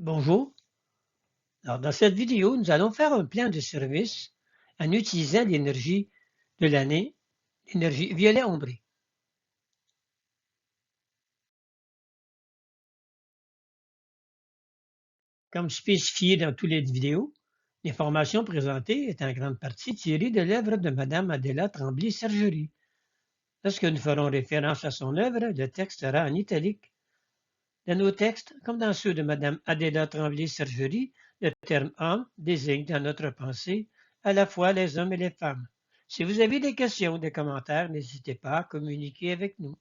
Bonjour. Alors, dans cette vidéo, nous allons faire un plan de service en utilisant l'énergie de l'année, l'énergie violet ombré. Comme spécifié dans toutes les vidéos, l'information présentée est en grande partie tirée de l'œuvre de Mme Adela Tremblay-Sergerie. Lorsque nous ferons référence à son œuvre, le texte sera en italique. Dans nos textes, comme dans ceux de Mme Adela Tremblay-Sergerie, le terme homme désigne dans notre pensée à la fois les hommes et les femmes. Si vous avez des questions ou des commentaires, n'hésitez pas à communiquer avec nous.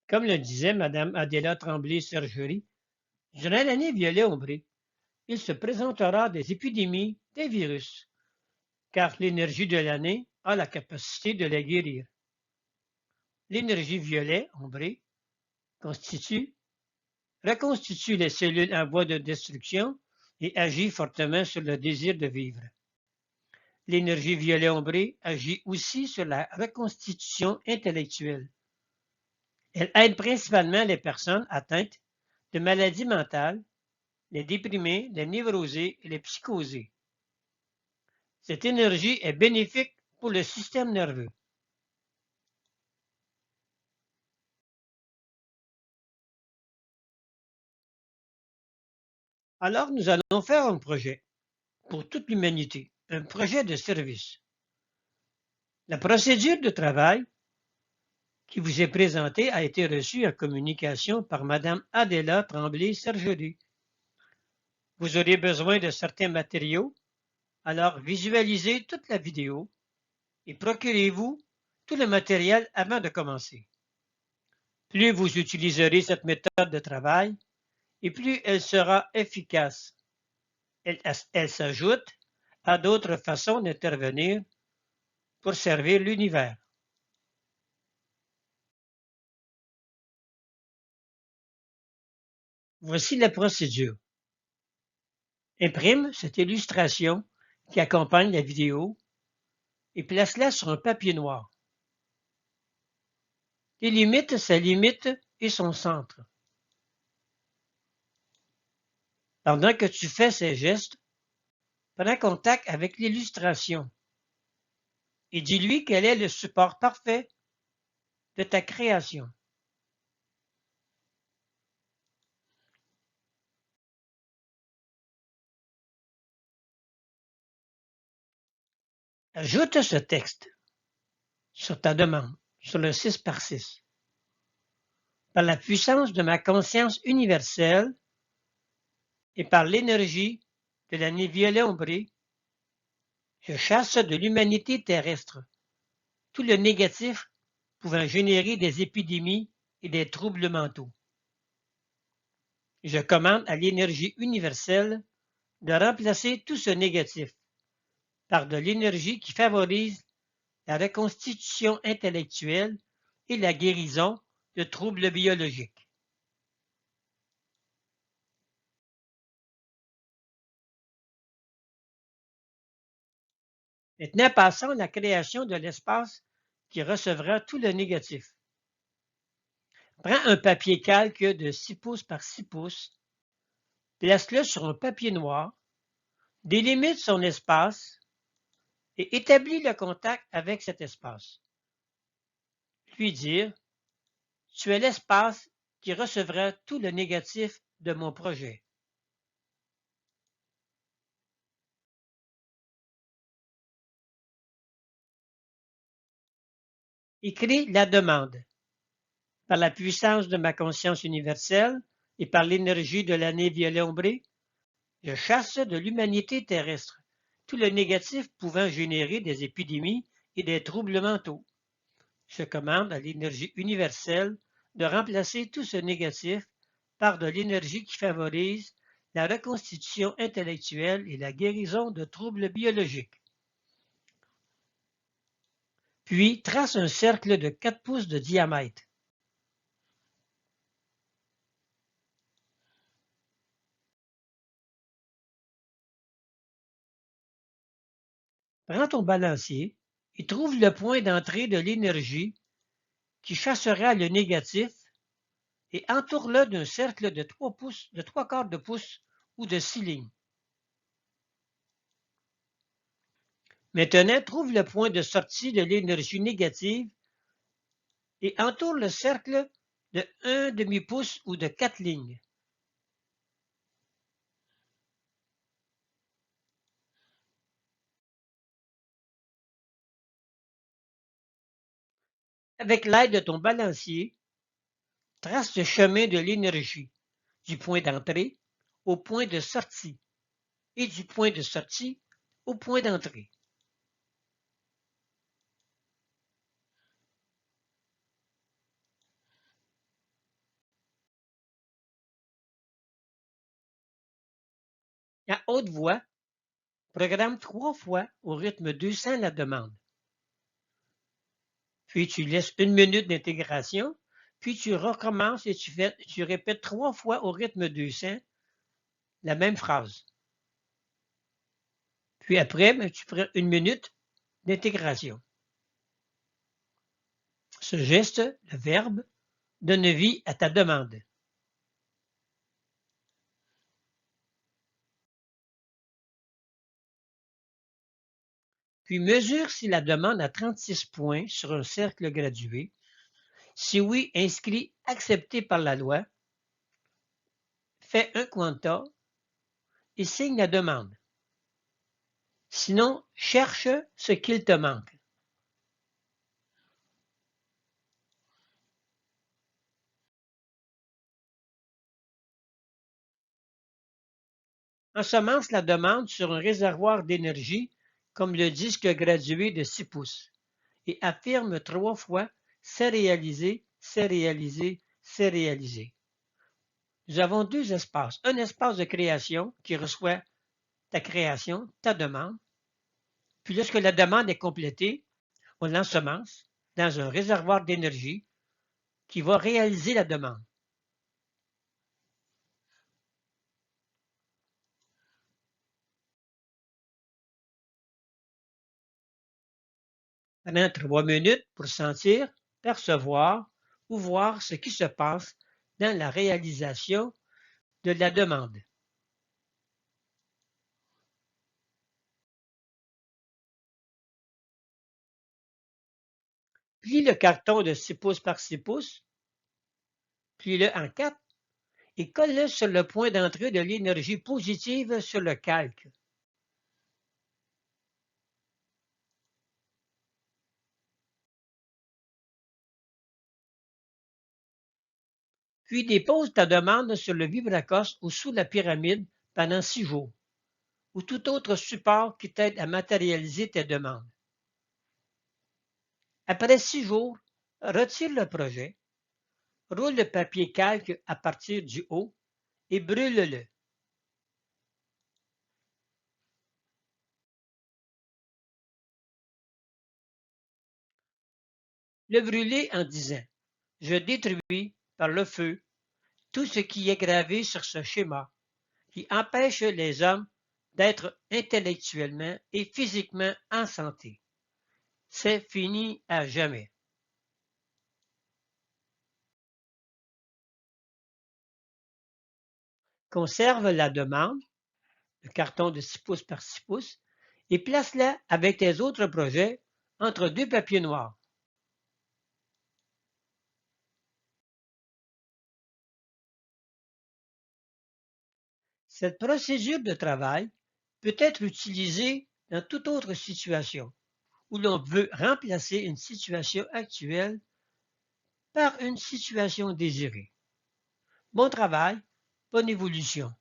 Comme le disait Mme Adéla Tremblay-Sergerie, durant l'année violet ombré, il se présentera des épidémies, des virus, car l'énergie de l'année a la capacité de les guérir. L'énergie violet ombré reconstitue les cellules en voie de destruction et agit fortement sur le désir de vivre. L'énergie violet ombré agit aussi sur la reconstitution intellectuelle. Elle aide principalement les personnes atteintes de maladies mentales, les déprimés, les névrosés et les psychosés. Cette énergie est bénéfique pour le système nerveux. Alors, nous allons faire un projet pour toute l'humanité, un projet de service. La procédure de travail qui vous est présentée a été reçue en communication par Mme Adéla Tremblay-Sergerie. Vous aurez besoin de certains matériaux, alors visualisez toute la vidéo et procurez-vous tout le matériel avant de commencer. Plus vous utiliserez cette méthode de travail, et plus elle sera efficace. Elle s'ajoute à d'autres façons d'intervenir pour servir l'univers. Voici la procédure. Imprime cette illustration qui accompagne la vidéo et place-la sur un papier noir. Délimite sa limite et son centre. Pendant que tu fais ces gestes, prends contact avec l'illustration et dis-lui quel est le support parfait de ta création. Ajoute ce texte sur ta demande, sur le 6 par 6. Par la puissance de ma conscience universelle et par l'énergie de l'année violet ombré, je chasse de l'humanité terrestre tout le négatif pouvant générer des épidémies et des troubles mentaux. Je commande à l'énergie universelle de remplacer tout ce négatif par de l'énergie qui favorise la reconstitution intellectuelle et la guérison de troubles biologiques. Maintenant, passons à la création de l'espace qui recevra tout le négatif. Prends un papier calque de 6 pouces par 6 pouces, place-le sur un papier noir, délimite son espace et établis le contact avec cet espace. Puis dire, tu es l'espace qui recevra tout le négatif de mon projet. Écris la demande. Par la puissance de ma conscience universelle et par l'énergie de l'année violet ombré, je chasse de l'humanité terrestre tout le négatif pouvant générer des épidémies et des troubles mentaux. Je commande à l'énergie universelle de remplacer tout ce négatif par de l'énergie qui favorise la reconstitution intellectuelle et la guérison de troubles biologiques. Puis trace un cercle de 4 pouces de diamètre. Prends ton balancier et trouve le point d'entrée de l'énergie qui chassera le négatif et entoure-le d'un cercle de 3 pouces, de 3/4 de pouce ou de 6 lignes. Maintenant, trouve le point de sortie de l'énergie négative et entoure le cercle de 1 demi-pouce ou de 4 lignes. Avec l'aide de ton balancier, trace le chemin de l'énergie du point d'entrée au point de sortie et du point de sortie au point d'entrée. À haute voix, programme 3 fois au rythme 200 la demande. Puis tu laisses 1 minute d'intégration, puis tu recommences et tu répètes 3 fois au rythme 200 la même phrase. Puis après, tu prends 1 minute d'intégration. Ce geste, le verbe, donne vie à ta demande. Puis mesure si la demande a 36 points sur un cercle gradué. Si oui, inscris accepté par la loi, fais un quanta et signe la demande. Sinon, cherche ce qu'il te manque. Ensemence la demande sur un réservoir d'énergie comme le disque gradué de 6 pouces et affirme 3 fois c'est réalisé, c'est réalisé, c'est réalisé. Nous avons 2 espaces. Un espace de création qui reçoit ta création, ta demande. Puis lorsque la demande est complétée, on l'ensemence dans un réservoir d'énergie qui va réaliser la demande. Pendant 3 minutes pour sentir, percevoir ou voir ce qui se passe dans la réalisation de la demande. Plie le carton de 6 pouces par 6 pouces, plie-le en 4 et colle-le sur le point d'entrée de l'énergie positive sur le calque. Puis dépose ta demande sur le vibracos ou sous la pyramide pendant 6 jours, ou tout autre support qui t'aide à matérialiser tes demandes. Après 6 jours, retire le projet, roule le papier calque à partir du haut et brûle-le. Le brûler en disant: je détruis par le feu tout ce qui est gravé sur ce schéma qui empêche les hommes d'être intellectuellement et physiquement en santé. C'est fini à jamais. Conserve la demande, le carton de 6 pouces par 6 pouces, et place-la avec tes autres projets entre 2 papiers noirs. Cette procédure de travail peut être utilisée dans toute autre situation où l'on veut remplacer une situation actuelle par une situation désirée. Bon travail, bonne évolution.